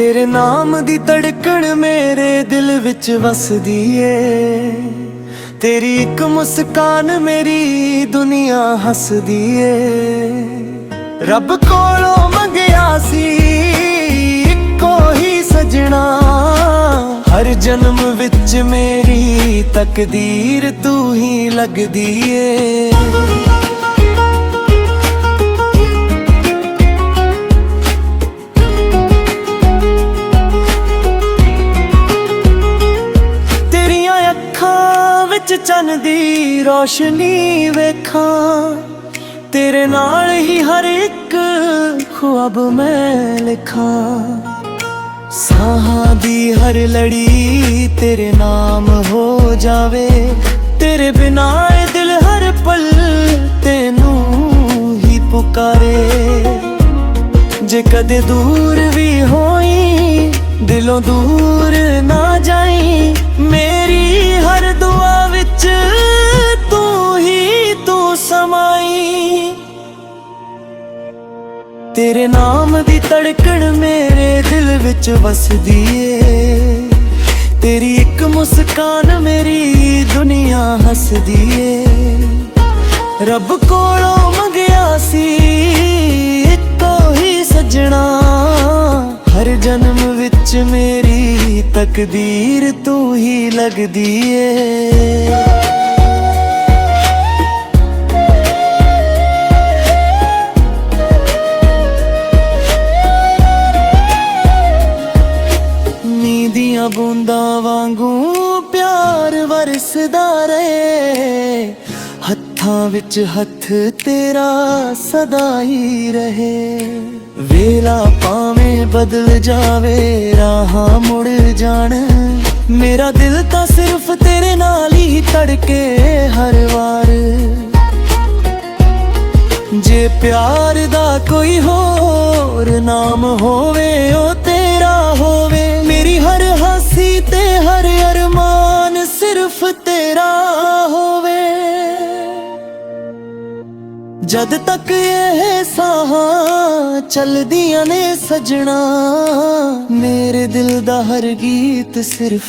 तेरे नाम दी धड़कन मेरे दिल विच वसदी ए। तेरी एक मुस्कान मेरी दुनिया हसदी ए। रब कोलों मंगया सी इक्को ही सजना, हर जन्म विच मेरी तकदीर तू ही लगदी ए। चन दी रोशनी वेखां, तेरे नाल ही हर एक ख्वाब मैं लिखां। साहां दी हर लड़ी तेरे नाम हो जावे, तेरे बिना ए दिल हर पल तेनू ही पुकारे। जे कदे दूर भी होई दिलों दूर ना जाई, मेरी हर दुआ विच तू ही तू समाई। तेरे नाम दी धड़कन मेरे दिल विच वसदी ए। तेरी एक मुस्कान मेरी दुनिया हसदी ए। रब कोलों मंगया सी इक्को ही सजना, हर जन्म विच मेरी तकदीर तू ही लगदी ए। नींदियां बूंदा वांगू प्यार वरसदा रहे, हत्थां विच हत्थ तेरा सदा ही रहे। वेला पावें बदल जावे राहां मुड़ जान, मेरा दिल तां सिर्फ तेरे नाल ही धड़के हर वार। जे प्यार दा कोई होर नाम होवे ओ तेरा होवे, मेरी हर हासी ते हर अरमान सिर्फ तेरा होवे। जद तक ये साहां चलदियां ने सजना, मेरे दिल दा हर गीत सिर्फ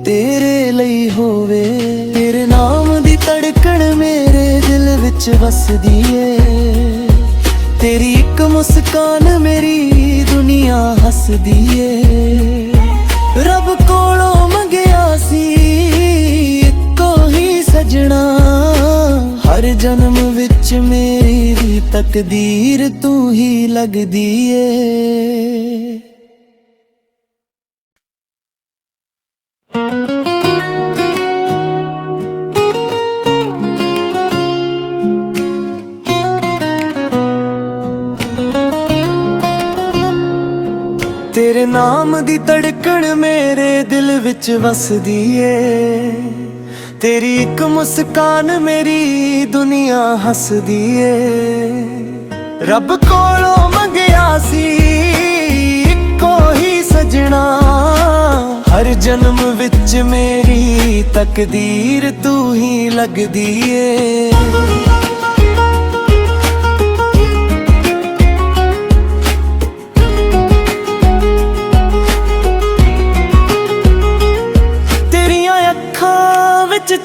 तेरे लई होवे। तेरे नाम दी धड़कन मेरे दिल विच वसदी ए। तेरी एक मुस्कान मेरी दुनिया हसदी ए। रब कोलों मंगया सी इक्को ही सजना, हर जन्म विच मेरी तकदीर तू ही लगदी ए। तेरे नाम दी धड़कन मेरे दिल विच वसदी ए। तेरी एक मुस्कान मेरी दुनिया हसदी ए। रब कोलों मंगया सी इक्को ही सजना, हर जन्म विच मेरी तकदीर तू ही लगदी ए।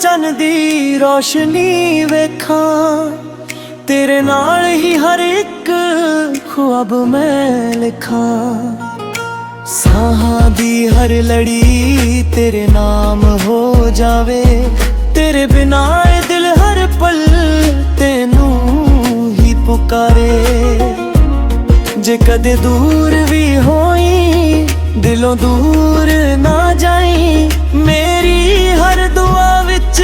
चन दी रोशनी वेखां, तेरे नाल ही हर एक ख्वाब मैं लिखां। साहां दी हर लड़ी तेरे नाम हो जावे, तेरे बिना ए दिल हर पल तेनू ही पुकारे। जे कदे दूर भी होई दिलों दूर ना जाई, मेरी हर दुआ विच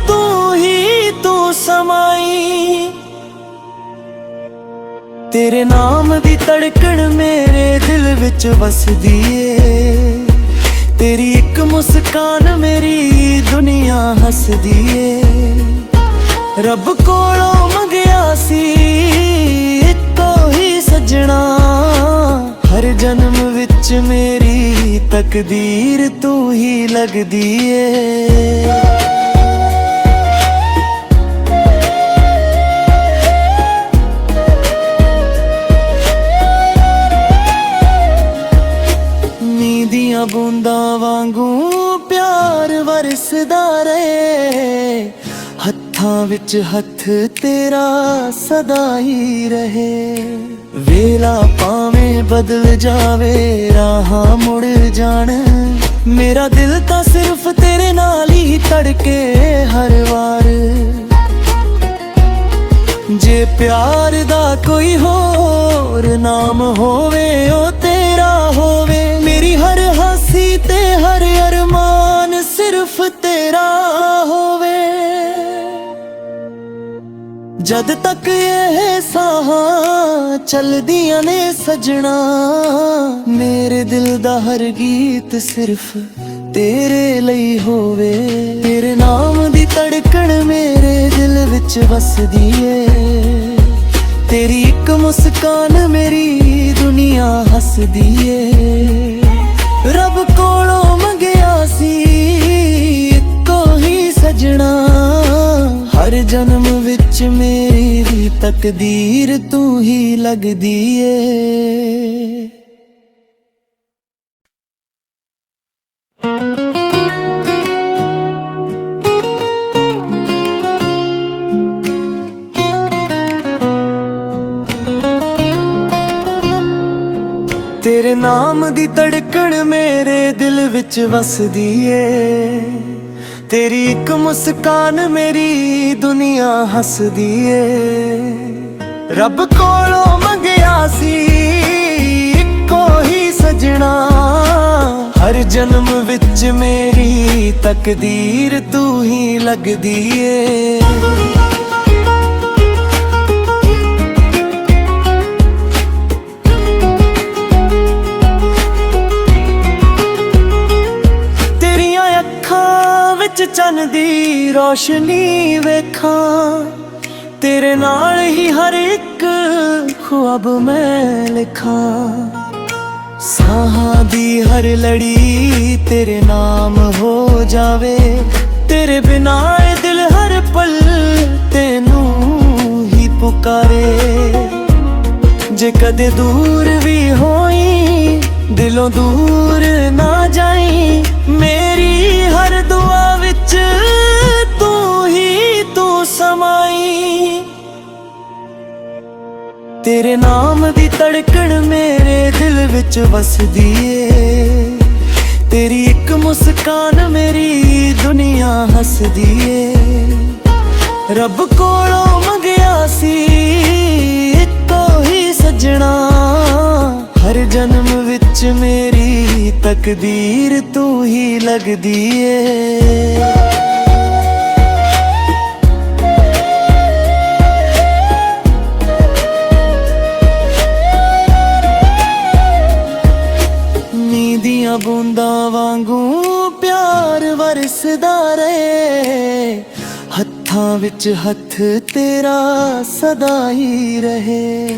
तू ही तू समाई। तेरे नाम दी धड़कन मेरे दिल विच वसदी ए। तेरी एक मुस्कान मेरी दुनिया हसदी ए। रब कोलों मंगया सी इक्को ही सजना, हर जन्म विच मेरी तकदीर तू ही लगदी ए। ਦੀਆਂ ਬੂੰਦਾਂ ਵਾਂਗੂ ਪਿਆਰ ਵਰਸਦਾ ਰਹੇ, ਹੱਥਾਂ ਵਿੱਚ ਹੱਥ ਤੇਰਾ ਸਦਾ ਹੀ ਰਹੇ। ਵੇਲਾ ਭਾਵੇਂ ਬਦਲ ਜਾਵੇ, ਰਾਹਾਂ ਮੁੜ ਜਾਣ, ਮੇਰਾ ਦਿਲ ਤਾਂ ਸਿਰਫ ਤੇਰੇ ਨਾਲ ਹੀ ਧੜਕੇ ਹਰ ਵਾਰ। ਜੇ ਪਿਆਰ ਦਾ ਕੋਈ ਹੋਰ ਨਾਮ ਹੋਵੇ, ਉਹ ਤੇਰਾ ਹੋਵੇ। ਮੇਰੀ ਹਰ ਹਾਸੀ ਤੇ ਹਰ ਅਰਮਾਨ ਸਿਰਫ ਤੇਰਾ ਹੋਵੇ। ਜਦ ਤੱਕ ਇਹ ਸਾਹਾਂ ਚੱਲਦੀਆਂ ਨੇ ਸਜਣਾ, ਮੇਰੇ ਦਿਲ ਦਾ ਹਰ ਗੀਤ ਸਿਰਫ ਤੇਰੇ ਲਈ ਹੋਵੇ। ਤੇਰੇ ਨਾਮ ਦੀ ਧੜਕਣ ਮੇਰੇ ਦਿਲ ਵਿੱਚ ਵਸਦੀ ਏ, ਤੇਰੀ ਇੱਕ ਮੁਸਕਾਨ ਮੇਰੀ ਦੁਨੀਆ ਹੱਸਦੀ ਏ। ਰੱਬ ਕੋਲੋਂ ਮੰਗਿਆ ਸੀ ਇੱਕੋ ਹੀ ਸਜਣਾ, ਹਰ ਜਨਮ ਵਿੱਚ ਮੇਰੀ ਤਕਦੀਰ ਤੂੰ ਹੀ ਲੱਗਦੀ ਏ। ਤੇਰੇ ਨਾਮ ਦੀ ਧੜਕਣ ਮੇਰੇ ਦਿਲ ਵਿੱਚ ਵਸਦੀ ਏ, ਤੇਰੀ ਇੱਕ ਮੁਸਕਾਨ ਮੇਰੀ ਦੁਨੀਆ ਹੱਸਦੀ ਏ। ਰੱਬ ਕੋਲੋਂ ਮੰਗਿਆ ਸੀ ਇੱਕੋ ਹੀ ਸਜਣਾ, ਹਰ ਜਨਮ ਵਿੱਚ ਮੇਰੀ ਤਕਦੀਰ ਤੂੰ ਹੀ ਲੱਗਦੀ ਏ। ਚੰਨ ਦੀ ਰੋਸ਼ਨੀ ਵੇਖਾਂ, ਤੇਰੇ ਨਾਲ ਹੀ ਹਰ ਇੱਕ ਖ਼ੁਆਬ ਮੈਂ ਲਿਖਾਂ। ਸਾਹਾਂ ਦੀ ਹਰ ਲੜੀ ਤੇਰੇ ਨਾਮ ਹੋ ਜਾਵੇ, ਤੇਰੇ ਬਿਨਾਂ ਇਹ ਦਿਲ ਹਰ ਪਲ ਤੈਨੂੰ ਹੀ ਪੁਕਾਰੇ। ਜੇ ਕਦੇ ਦੂਰ ਵੀ ਹੋਈ ਦਿਲੋਂ ਦੂਰ ਨਾ ਜਾਈਂ, ਮੇਰੀ ਹਰ ਦੁਆ ਵਿੱਚ ਤੂੰ ਸਮਾਈ। ਤੇਰੇ ਨਾਮ ਦੀ ਧੜਕਣ ਮੇਰੇ ਦਿਲ ਵਿੱਚ ਵਸਦੀ ਏ, ਤੇਰੀ ਇੱਕ ਮੁਸਕਾਨ ਮੇਰੀ ਦੁਨੀਆ ਹੱਸਦੀ ਏ। ਰੱਬ ਕੋਲੋਂ ਮੰਗਿਆ ਸੀ ਇੱਕੋ ਹੀ ਸਜਣਾ, ਹਰ ਜਨਮ ਵਿੱਚ ਮੇਰੀ ਤਕਦੀਰ ਤੂੰ ਹੀ ਲੱਗਦੀ ਏ। ਦੀਆਂ ਬੂੰਦਾਂ ਵਾਂਗੂ ਪਿਆਰ ਵਰਸਦਾ ਰਹੇ, ਹੱਥਾਂ ਵਿੱਚ ਹੱਥ ਤੇਰਾ ਸਦਾ ਹੀ ਰਹੇ।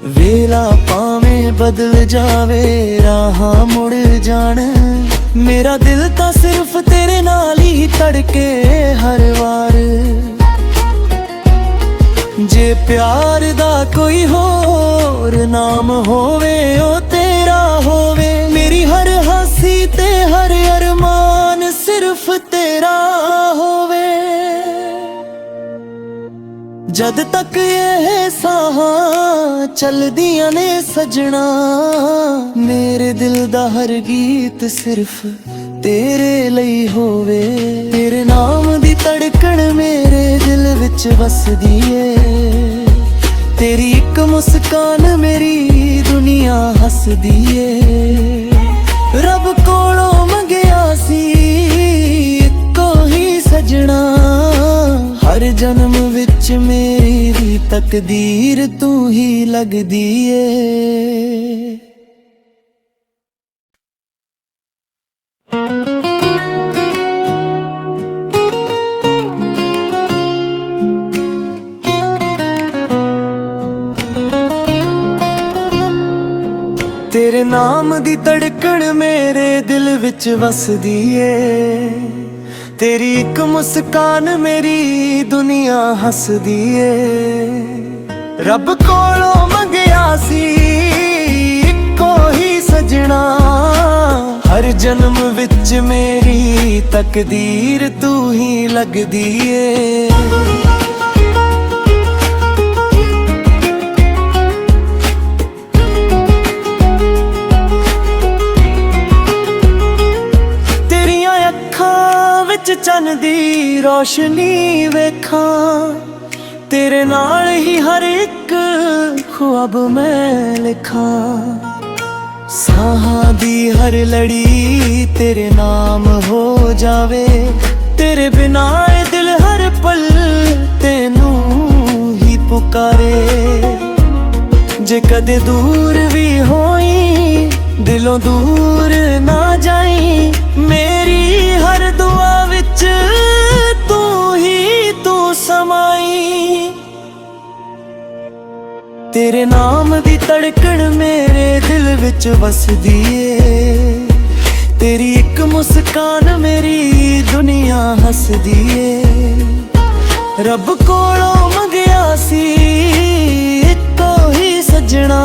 ਵੇਲਾ ਭਾਵੇਂ ਬਦਲ ਜਾਵੇ, ਰਾਹਾਂ ਮੁੜ ਜਾਣ, ਮੇਰਾ ਦਿਲ ਤਾਂ ਸਿਰਫ ਤੇਰੇ ਨਾਲ ਹੀ ਧੜਕੇ ਹਰ ਵਾਰ। ਜੇ ਪਿਆਰ ਦਾ ਕੋਈ ਹੋਰ ਨਾਮ ਹੋਵੇ, ਉਹ ਤੇਰਾ ਹੋਵੇ। ਮੇਰੀ ਹਰ ਹਾਸੀ ਤੇ ਹਰ ਅਰਮਾਨ ਸਿਰਫ ਤੇਰਾ ਹੋਵੇ। ਜਦ ਤੱਕ ਇਹ ਸਾਹਾਂ ਚੱਲਦੀਆਂ ਨੇ ਸਜਣਾ, ਮੇਰੇ ਦਿਲ ਦਾ ਹਰ ਗੀਤ ਸਿਰਫ ਤੇਰੇ ਲਈ ਹੋਵੇ। ਤੇਰੇ ਨਾਮ ਦੀ ਧੜਕਣ ਮੇਰੇ ਦਿਲ ਵਿੱਚ ਵਸਦੀ ਏ, ਤੇਰੀ ਇੱਕ ਮੁਸਕਾਨ ਮੇਰੀ ਦੁਨੀਆ ਹੱਸਦੀ ਏ। ਰੱਬ ਕੋਲੋਂ ਮੰਗਿਆ ਸੀ ਇੱਕੋ ਹੀ ਸਜਣਾ, ਹਰ ਜਨਮ ਵਿੱਚ ਮੇਰੀ ਤਕਦੀਰ ਤੂੰ ਹੀ ਲੱਗਦੀ ਏ। ਤੇਰੇ ਨਾਮ ਦੀ ਧੜਕਣ ਮੇਰੇ ਦਿਲ ਵਿੱਚ ਵਸਦੀ ਏ, ਤੇਰੀ ਇੱਕ ਮੁਸਕਾਨ ਮੇਰੀ ਦੁਨੀਆ ਹੱਸਦੀ ਏ। ਰੱਬ ਕੋਲੋਂ ਮੰਗਿਆ ਸੀ ਇੱਕੋ ਹੀ ਸਜਣਾ, हर जन्म विच मेरी तकदीर तू ही लगदी ए। चन्न दी रोशनी वेखां, तेरे नाल ही हर एक ख्वाब मैं लिखां। साहां दी हर लड़ी तेरे नाम हो जावे, तेरे बिना ए दिल हर पल तेनू ही पुकारे। जे कदे दूर भी होई दिलों दूर ना जाई, मेरी हर दुआ विच तू ही तू समाई। तेरे नाम दी धड़कन मेरे दिल विच वसदी ए, तेरी एक मुस्कान मेरी दुनिया हसदी ए। रब कोलों मंगिया सी इक्को ही सजना,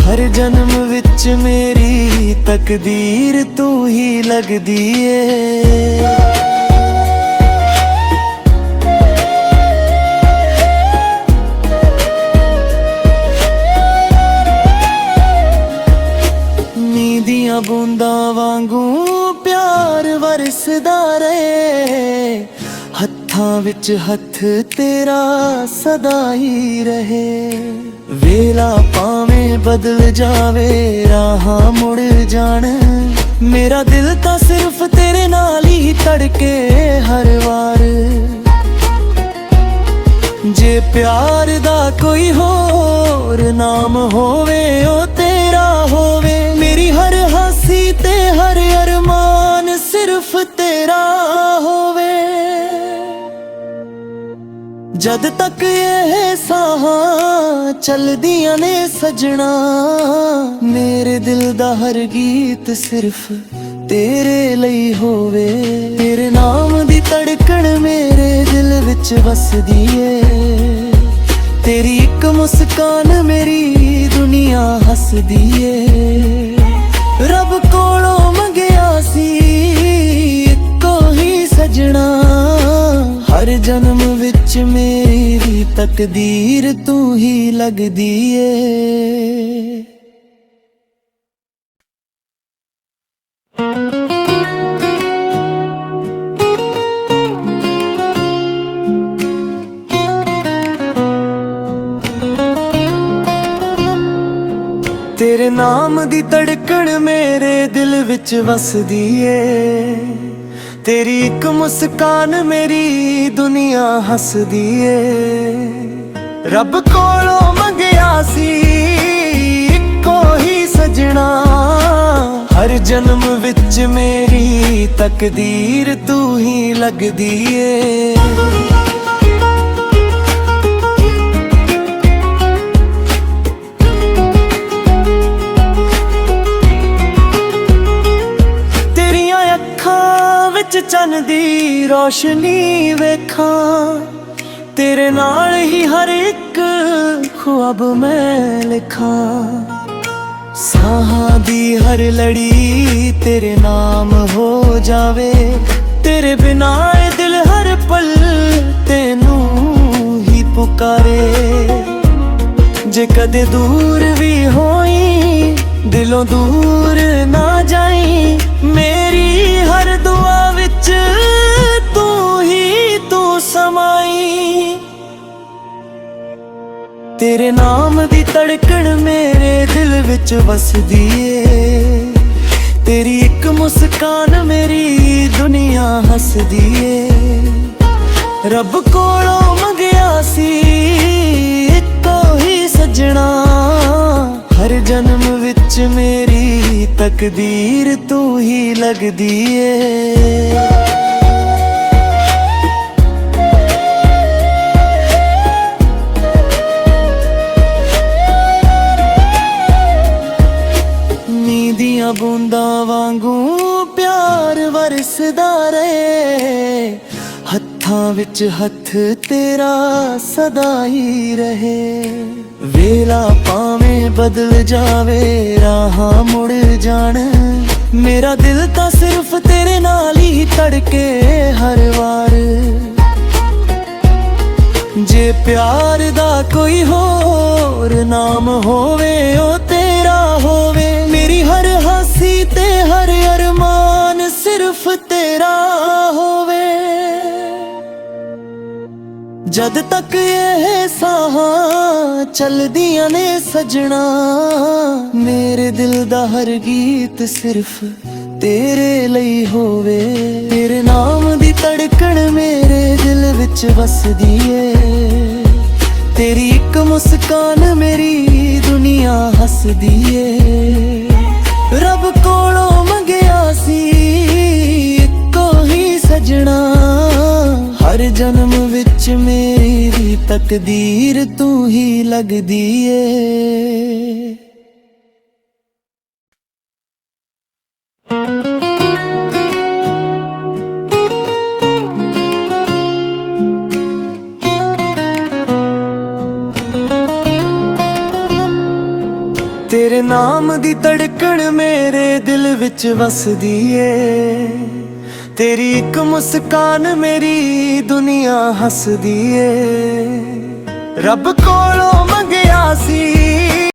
हर जन्म विच मेरी तकदीर तू ही लगदी ए। नींदियां बूंदा वांगू प्यार वरसदा रहे, हत्थां विच हत्थ तेरा सदा ही रहे। वेला पावें बदल जावे राहां मुड़ जाण, मेरा दिल तां सिर्फ तेरे नाल ही धड़के हर वार। जे प्यार दा कोई होर नाम होवे ओ तेरा होवे, मेरी हर हासी ते हर अरमान सिर्फ तेरा होवे। जद तक ये साहां चलदियां ने सजना, मेरे दिल दा हर गीत सिर्फ तेरे लई होवे। तेरे नाम दी धड़कन मेरे दिल विच वसदी ए, तेरी एक मुस्कान मेरी दुनिया हसदी ए। रब कोलों मंगिया सी इक्को ही सजना, हर जन्म विच मेरी तकदीर तू ही लगदी ए। तेरे नाम दी धड़कन मेरे दिल विच वसदी ए, तेरी एक मुस्कान मेरी दुनिया हसदी ए। रब कोलों मंगिया सी इक्को ही सजना, हर जन्म विच मेरी तकदीर तू ही लगदी ए। चन्न दी रोशनी वेखां, तेरे नाल ही हर एक ख्वाब मैं लिखां। साहां दी हर लड़ी तेरे नाम हो जावे, तेरे बिना ए दिल हर पल तेनू ही पुकारे। जे कदे दूर भी होई दिलों दूर ना जाई, मेरी हर दुआ विच तू ही तू समाई। तेरे नाम दी धड़कन मेरे दिल विच वसदी ए, तेरी एक मुस्कान मेरी दुनिया हसदी ए। रब कोलों मंगिया सी इक्को ही सजना, हर जन्म विच मेरी तकदीर तू ही लगदी ए। नींदियां बूंदा वांगू प्यार वरसदा रहे, हत्थां विच हत्थ तेरा सदा ही रहे। वेला पावें बदल जावे राहां मुड़ जाण, मेरा दिल ਤਾਂ ਸਿਰਫ ਤੇਰੇ ਨਾਲ ਹੀ ਧੜਕੇ ਹਰ ਵਾਰ ਜੇ ਪਿਆਰ ਦਾ ਕੋਈ ਹੋਰ ਨਾਮ ਹੋਵੇ ਉਹ ਤੇਰਾ ਹੋਵੇ ਮੇਰੀ ਹਰ ਹਾਸੀ ਤੇ ਹਰ ਅਰਮਾਨ ਸਿਰਫ ਤੇਰਾ ਹੋਵੇ ਜਦ ਤੱਕ ਇਹ ਸਾਹਾਂ ਚਲਦੀਆਂ ਨੇ ਸਜਣਾ ਮੇਰੇ ਦਿਲ ਦਾ ਹਰ ਗੀਤ ਸਿਰਫ ਤੇਰੇ ਲਈ ਹੋਵੇ ਤੇਰੇ ਨਾਮ ਦੀ ਧੜਕਣ ਮੇਰੇ ਦਿਲ ਵਿੱਚ ਵਸਦੀ ਏ ਤੇਰੀ ਇੱਕ ਮੁਸਕਾਨ ਮੇਰੀ ਦੁਨੀਆ ਹੱਸਦੀ ਏ ਰੱਬ ਕੋਲੋਂ ਮੰਗਿਆ ਸੀ ਇੱਕੋ ਹੀ ਸਜਣਾ ਹਰ ਜਨਮ ਵਿੱਚ ਮੇਰੀ ਤਕਦੀਰ ਤੂੰ ਹੀ ਲੱਗਦੀ ਏ ਤੇਰੇ ਨਾਮ ਦੀ ਧੜਕਣ ਮੇਰੇ ਦਿਲ ਵਿੱਚ ਵਸਦੀ ਏ ਤੇਰੀ ਇੱਕ ਮੁਸਕਾਨ ਮੇਰੀ ਦੁਨੀਆ ਹੱਸਦੀ ਏ ਰੱਬ ਕੋਲੋਂ ਮੰਗਿਆ ਸੀ